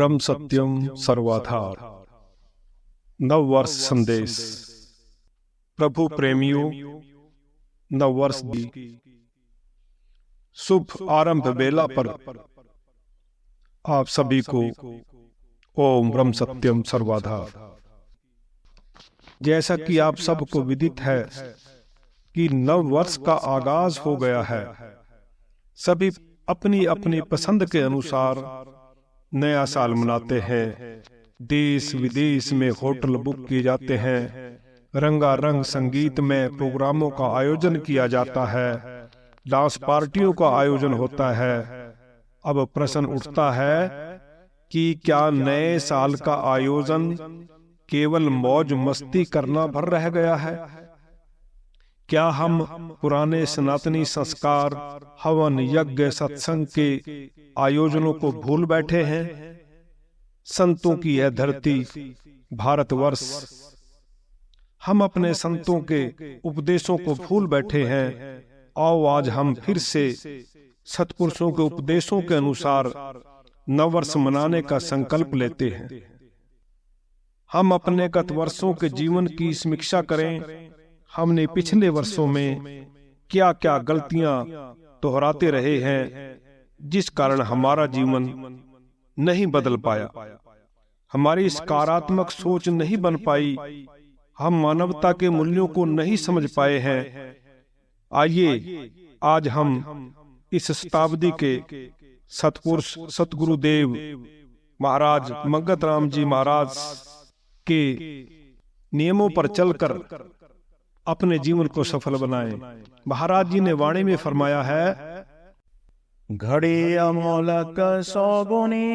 ब्रह्म सत्यम सर्वाधार। नव वर्ष संदेश। प्रभु प्रेमियों, नव वर्ष की शुभ आरंभ बेला पर आप सभी को ओम ब्रह्म सत्यम सर्वाधार। जैसा कि आप सबको विदित है कि नव वर्ष का आगाज हो गया है। सभी अपनी अपनी पसंद के अनुसार नया साल मनाते हैं। देश विदेश में होटल बुक किए जाते हैं। रंगारंग संगीत में प्रोग्रामों का आयोजन किया जाता है। डांस पार्टियों का आयोजन होता है। अब प्रश्न उठता है कि क्या नए साल का आयोजन केवल मौज मस्ती करना भर रह गया है? क्या हम पुराने सनातनी संस्कार, हवन, यज्ञ, सत्संग के आयोजनों को भूल बैठे हैं? संतों की यह धरती भारतवर्ष, हम अपने संतों के उपदेशों को भूल बैठे हैं। आओ आज हम फिर से सत्पुरुषों के उपदेशों के अनुसार नववर्ष मनाने का संकल्प लेते हैं। हम अपने गत वर्षों के जीवन की समीक्षा करें। हमने पिछले वर्षों में क्या क्या गलतियां दोहराते रहे हैं, जिस कारण हमारा जीवन नहीं बदल पाया, हमारी सकारात्मक सोच नहीं बन पाई, हम मानवता के मूल्यों को नहीं समझ पाए हैं। आइए आज हम इस शताब्दी के सतपुरुष सतगुरुदेव महाराज मंगत राम जी महाराज के नियमों पर चलकर अपने जीवन को सफल बनाएं। महाराज जी ने वाणी में फरमाया है, घड़ी अमोलक सौगुनी,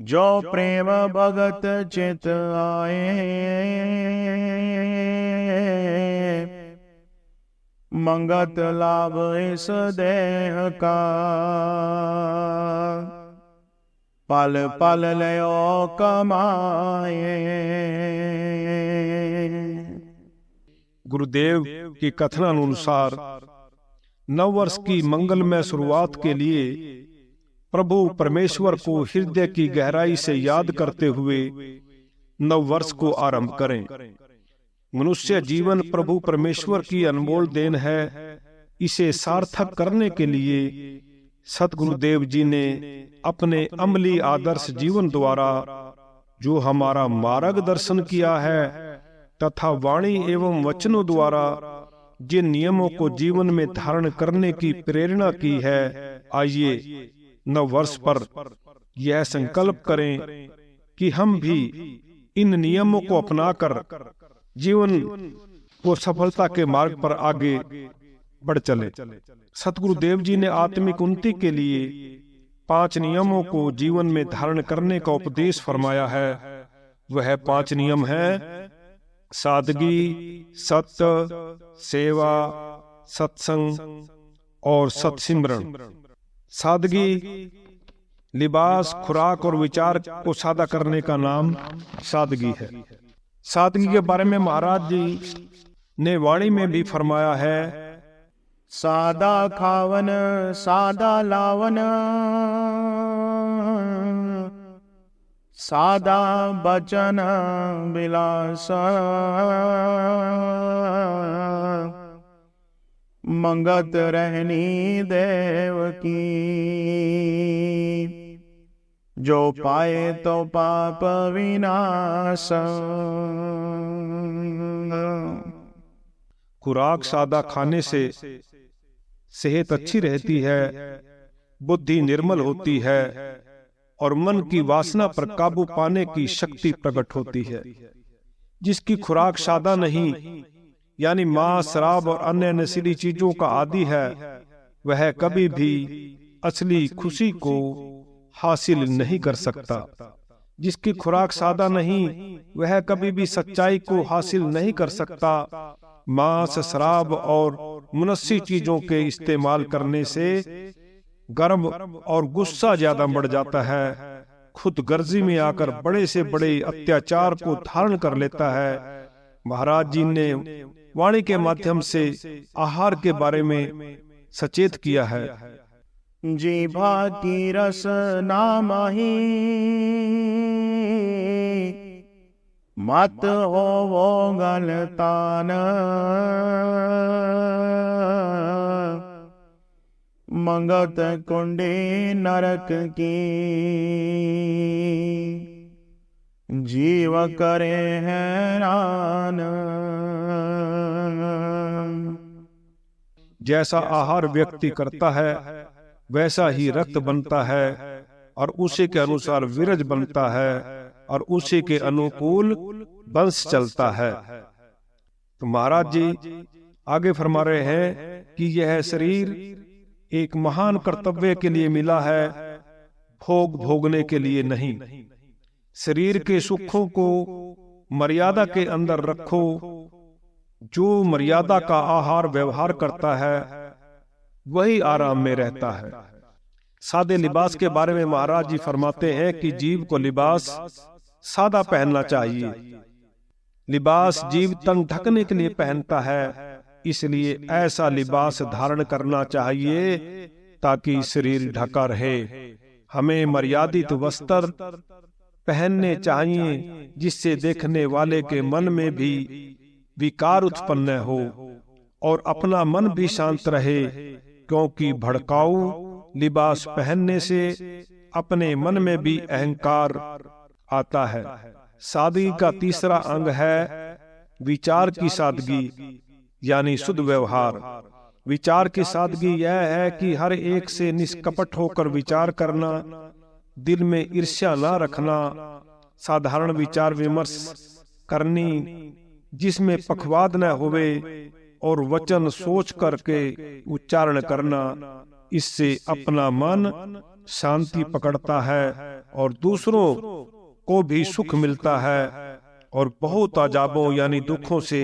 जो प्रेम भगत चित आए, मंगत लाभ इस देह का, पल पल लयो कमाए। गुरुदेव के कथनानुसार नववर्ष की मंगलमय शुरुआत के लिए प्रभु परमेश्वर को हृदय की गहराई से याद करते हुए नववर्ष को आरंभ करें। मनुष्य जीवन प्रभु परमेश्वर की अनमोल देन है। इसे सार्थक करने के लिए सतगुरुदेव जी ने अपने अमली आदर्श जीवन द्वारा जो हमारा मार्गदर्शन किया है तथा वाणी एवं वचनों द्वारा जिन नियमों को जीवन में धारण करने की प्रेरणा की है, आइए नव वर्ष पर यह संकल्प करें कि हम भी इन नियमों को अपनाकर जीवन को सफलता के मार्ग पर आगे बढ़ चले। सतगुरुदेव जी ने आत्मिक उन्नति के लिए 5 नियमों को जीवन में धारण करने का उपदेश फरमाया है। वह 5 नियम है: सादगी, सत्य, सेवा, सत्संग और सत्सिमरण। सादगी, लिबास, खुराक और विचार को सादा करने का नाम सादगी है। सादगी के बारे में महाराज जी ने वाणी में भी फरमाया है, सादा खावन सादा लावन, सादा बचन विलास, मंगत रहनी देव की, जो पाए तो पाप विनाश। खुराक सादा खाने से सेहत अच्छी रहती है, बुद्धि निर्मल होती है और मन की वासना पर काबू पाने की शक्ति प्रकट होती है। जिसकी खुराक सादा नहीं, यानी मांस, शराब और अन्य नशीली चीजों का आदी है, वह कभी भी असली खुशी को हासिल नहीं कर सकता। जिसकी खुराक सादा नहीं, वह कभी भी सच्चाई को हासिल नहीं कर सकता। मांस, शराब और मुनस्सी चीजों के इस्तेमाल करने से गर्व और गुस्सा ज्यादा बढ़ जाता है। खुद गर्जी में आकर बड़े से बड़े अत्याचार को धारण कर लेता है। महाराज जी ने वाणी के माध्यम से आहार के बारे में सचेत किया है। जीभा की रस नामही, मत हो वो गलतान। मंगत कुंडे नरक की, जीव करे हैरान। जैसा आहार व्यक्ति करता है वैसा ही रक्त बनता है और उसी के अनुसार वीरज बनता है और उसी के अनुकूल वंश चलता है। तो महाराज जी आगे फरमा रहे हैं कि यह शरीर एक महान कर्तव्य के लिए मिला है, भोग भोगने के लिए नहीं। शरीर के सुखों को मर्यादा के अंदर रखो। जो मर्यादा का आहार व्यवहार करता है वही आराम में रहता है। सादे लिबास के बारे में महाराज जी फरमाते हैं कि जीव को लिबास सादा पहनना चाहिए। लिबास जीव तन ढकने के लिए पहनता है, इसलिए ऐसा लिबास धारण करना चाहिए ताकि शरीर ढका रहे। हमें मर्यादित वस्त्र पहनने चाहिए जिससे देखने वाले के मन में भी विकार उत्पन्न हो और अपना मन भी शांत रहे, क्योंकि भड़काऊ लिबास पहनने से अपने मन में भी अहंकार आता है। सादगी का तीसरा अंग है विचार की सादगी, यानी शुद्ध व्यवहार। विचार की सादगी यह है कि हर एक से निष्कपट होकर विचार करना, दिल में ईर्ष्या न रखना, साधारण विचार विमर्श करनी जिसमें पक्षवाद न होवे और वचन सोच करके उच्चारण करना। इससे अपना मन शांति पकड़ता है और दूसरों को भी सुख मिलता है और बहुत अजाबों यानी दुखों से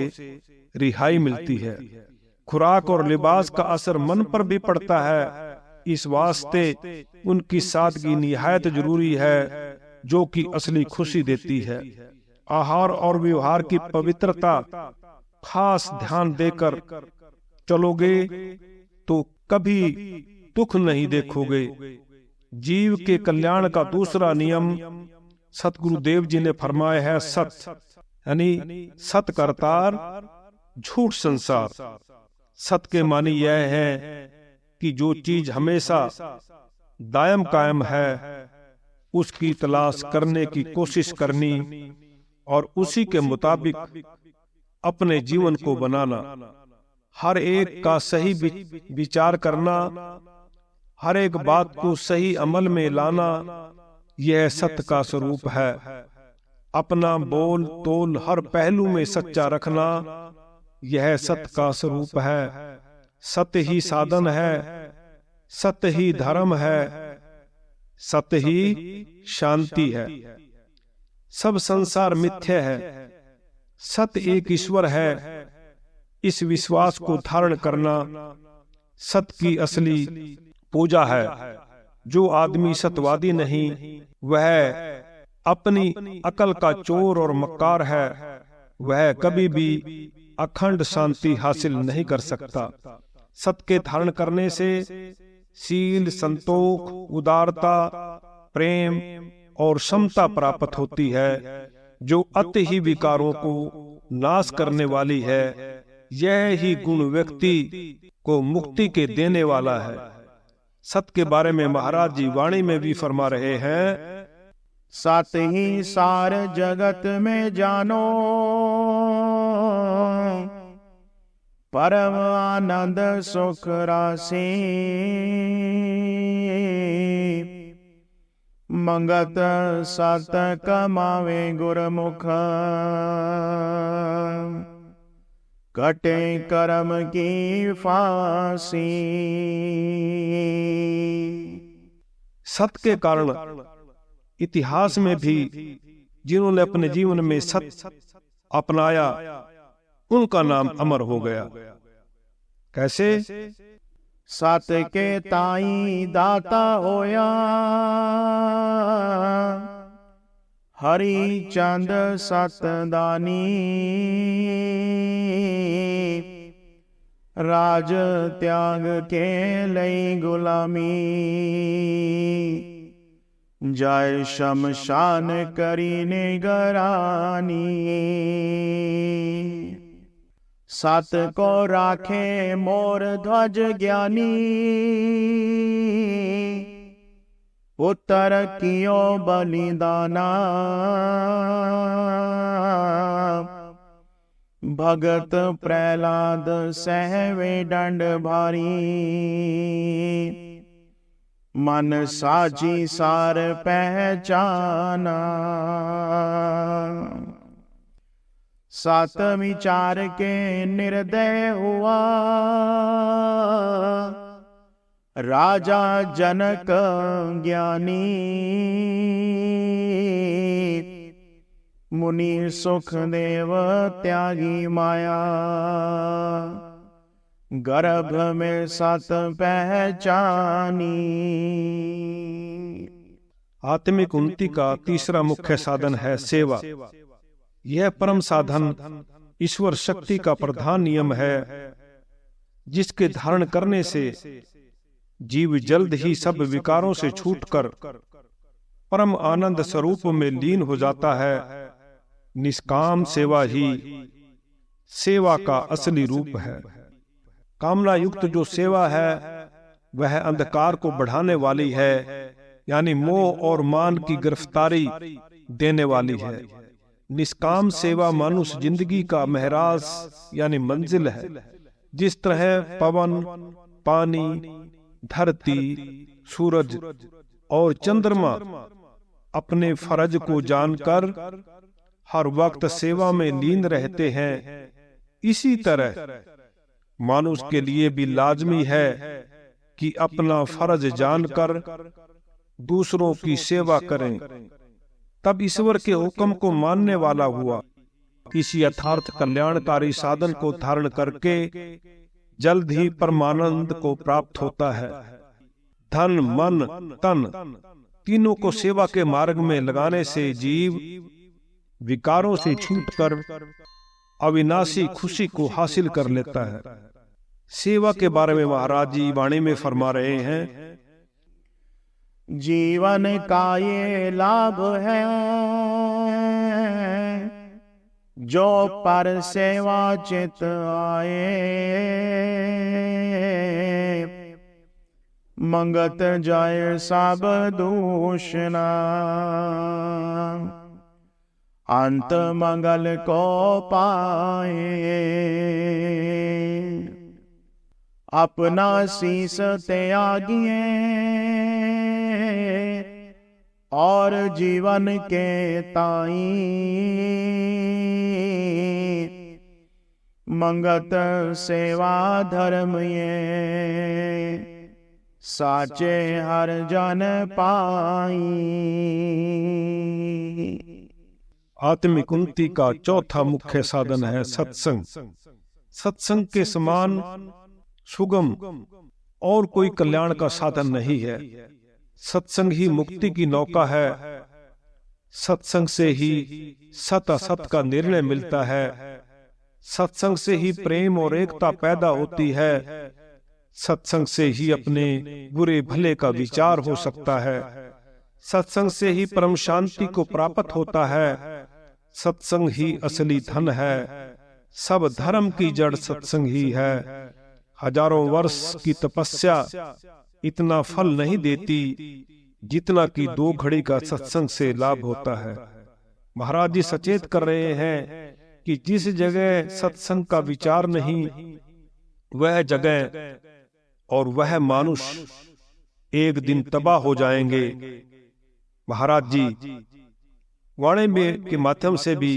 रिहाई मिलती है। खुराक और लिबास का असर मन पर भी पड़ता है, इस वास्ते उनकी सादगी निहायत जरूरी है, जो कि असली खुशी देती है। आहार और व्यवहार की पवित्रता खास ध्यान देकर चलोगे तो कभी दुख नहीं देखोगे। जीव के कल्याण का दूसरा नियम सतगुरुदेव जी ने फरमाया है सत, यानी सत करतार झूठ संसार। सत के मानी यह है कि जो चीज हमेशा दायम कायम है उसकी तलाश करने की कोशिश करनी और उसी के मुताबिक अपने जीवन को बनाना। हर एक का सही विचार करना, हर एक बात को सही अमल में लाना, यह सत्य का स्वरूप है। अपना बोल तोल हर पहलू में सच्चा रखना, यह सत्य का स्वरूप है। सत्य ही साधन है, सत्य ही धर्म है, सत्य ही शांति है। सब संसार मिथ्या है, सत्य एक ईश्वर है। इस विश्वास को धारण करना सत्य की असली पूजा है। जो आदमी सत्यवादी नहीं, वह अपनी अकल का चोर और मक्कार है। वह कभी भी अखंड शांति हासिल नहीं कर सकता। सत्य के धारण करने से शील, संतोष, उदारता, प्रेम और समता प्राप्त होती है, जो अति ही विकारों को नाश करने वाली है। यह ही गुण व्यक्ति को मुक्ति के देने वाला है। सत्य के बारे में महाराज जी वाणी में भी फरमा रहे हैं, सत ही सार जगत में जानो, परम आनंद सुख राशि। मंगत सत कमावे गुरमुख, कटे कर्म की फांसी। सत्य के कारण इतिहास में भी जिन्होंने अपने जीवन में सत्य अपनाया उनका नाम अमर हो गया। कैसे? सत के ताई दाता होया, हरि चंद सतदानी। राज त्याग के लई गुलामी, जाय शमशान करी निगरानी। सत को राखे मोर ध्वज ज्ञानी, उत्तर कियो बलिदाना। भगत प्रहलाद सहवे दंड भारी, मन साची सार पहचाना। सात विचार के निर्दय हुआ, राजा जनक ज्ञानी। मुनि सुखदेव त्यागी माया, गर्भ में सत पहचानी। आत्मिक उन्नति का तीसरा मुख्य साधन है सेवा। यह परम साधन ईश्वर शक्ति का प्रधान नियम है, जिसके धारण करने से जीव जल्द ही सब विकारों से छूटकर परम आनंद स्वरूप में लीन हो जाता है। निष्काम सेवा ही सेवा का असली रूप है। कामना युक्त जो सेवा है वह अंधकार को बढ़ाने वाली है, यानी मोह और मान की गिरफ्तारी देने वाली है। निष्काम सेवा मनुष्य जिंदगी का महराज यानी मंजिल है। जिस तरह पवन, पानी, धरती, सूरज और चंद्रमा अपने फर्ज को जानकर हर वक्त सेवा में लीन रहते हैं, इसी तरह मनुष्य के लिए भी लाजमी है कि अपना फर्ज जानकर दूसरों की सेवा करें, तब ईश्वर के हुक्म को मानने वाला हुआ। इस यथार्थ कल्याणकारी साधन को धारण करके जल्द ही परमानंद को प्राप्त होता है। धन, मन, तन तीनों को सेवा के मार्ग में लगाने से जीव विकारों से छूटकर अविनाशी खुशी को हासिल कर लेता है। सेवा के बारे में महाराज जी वाणी में फरमा रहे हैं, जीवन का ये लाभ है, जो पर सेवा चित आए। मंगत जाय सब दूषणा, अंत मंगल को पाए। अपना शीस त्यागिए और जीवन के ताई। मंगत सेवा धर्म ये, साचे हर जन पाई। आत्मिक उन्नति का चौथा मुख्य साधन है सत्संग। सत्संग के समान सुगम और कोई कल्याण का साधन नहीं है। सत्संग ही मुक्ति की नौका है। सत्संग से ही सत असत का निर्णय मिलता है। सत्संग से ही प्रेम और एकता पैदा होती है। सत्संग से ही अपने बुरे भले का विचार हो सकता है। सत्संग से ही परम शांति को प्राप्त होता है। सत्संग ही असली धन है। सब धर्म की जड़ सत्संग ही है। हजारों वर्ष की तपस्या इतना फल नहीं देती जितना कि 2 घड़ी का सत्संग से लाभ होता है। महाराज जी सचेत कर रहे हैं कि जिस जगह सत्संग का विचार नहीं, वह जगह और वह मनुष्य एक दिन तबाह हो जाएंगे। महाराज जी वाणी में के माध्यम से भी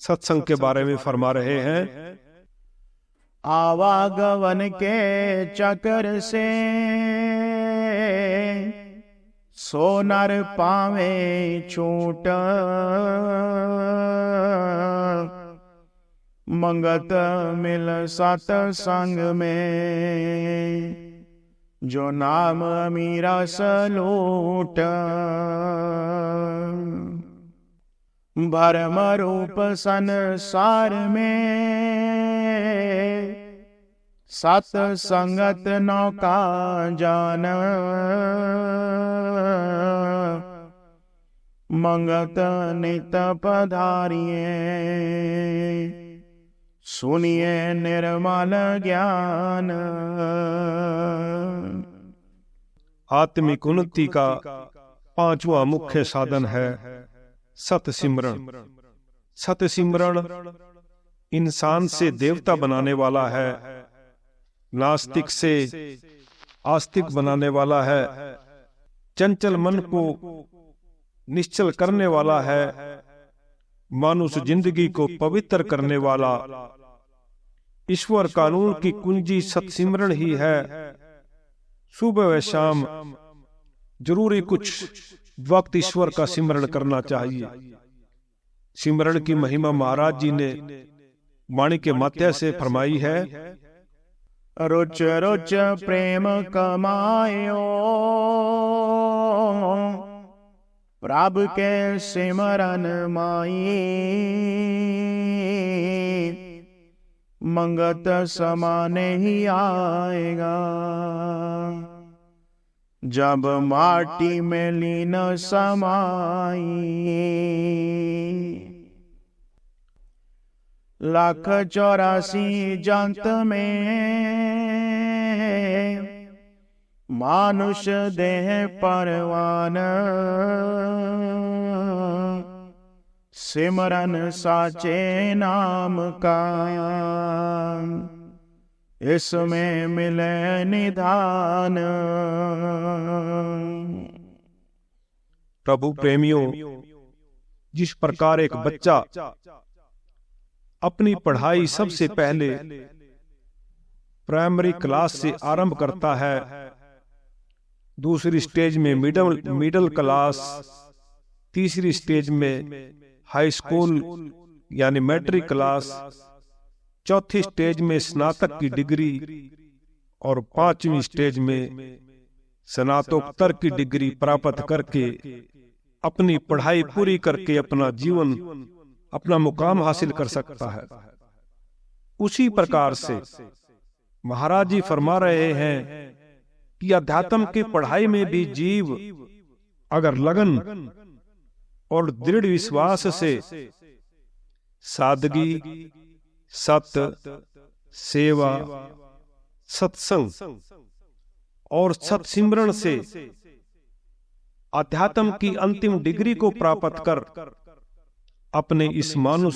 सत्संग के बारे में फरमा रहे हैं, आवागमन के चक्र से सोनर पावे छूट। मंगत मिल सत्संग में, जो नाम अमीरा सलूट। भरम रूप संसार में, सत संगत नौका जान, मंगत नित पधारिए, सुनिए निर्मल ज्ञान। आत्मिक उन्नति का पांचवा मुख्य साधन है सत सिमरण। सत सिमरण इंसान से देवता बनाने वाला है, नास्तिक से आस्तिक बनाने वाला है, चंचल मन को निश्चल करने वाला है, मानुष जिंदगी को पवित्र करने वाला। ईश्वर कानून की कुंजी सत्सिमरण ही है। सुबह व शाम जरूरी कुछ वक्त ईश्वर का सिमरण करना चाहिए। सिमरण की महिमा महाराज जी ने वाणी के माध्यम से फरमाई है। रुच रुच प्रेम कमायो, प्रभु के सिमरन माई, मंगत समाने ही आएगा। जब माटी में लीन समाई, लाख 84 जंत में मानुष देह परवान, सिमरन साचे नाम का, इसमें मिले निधान। प्रभु प्रेमियों, जिस प्रकार एक बच्चा अपनी पढ़ाई सबसे पहले प्राइमरी क्लास से आरंभ करता है, दूसरी स्टेज में मिडिल क्लास, तीसरी स्टेज में हाई स्कूल यानी मैट्रिक क्लास, चौथी स्टेज में स्नातक की डिग्री और पांचवी स्टेज में स्नातकोत्तर की डिग्री प्राप्त करके अपनी पढ़ाई पूरी करके अपना जीवन, अपना मुकाम हासिल कर सकता है। उसी प्रकार से महाराज जी फरमा रहे हैं कि अध्यात्म की पढ़ाई में भी जीव अगर लगन और दृढ़ विश्वास से सादगी, सत्य, सेवा, सत्संग और सत्सिमरण से अध्यात्म की अंतिम डिग्री को प्राप्त कर अपने इस मानुष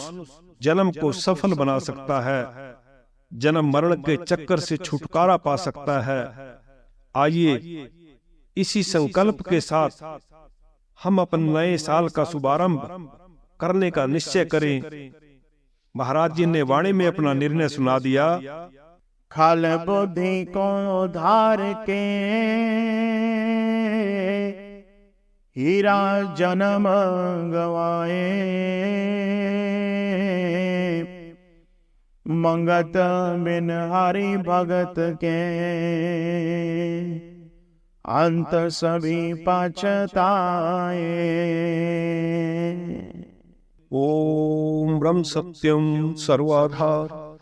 जन्म को सफल बना सकता है, जन्म मरण के चक्कर से छुटकारा पा सकता है। आइए इसी संकल्प के साथ हम अपने नए साल का शुभारंभ करने का निश्चय करें। महाराज जी ने वाणी में अपना निर्णय सुना दिया। खल बुद्धि को धार के हीरा जन्म गवाए, मंगत बिन हरि भगत के अंत सभी पछताए। ओम ब्रह्म सत्यम सर्वाधार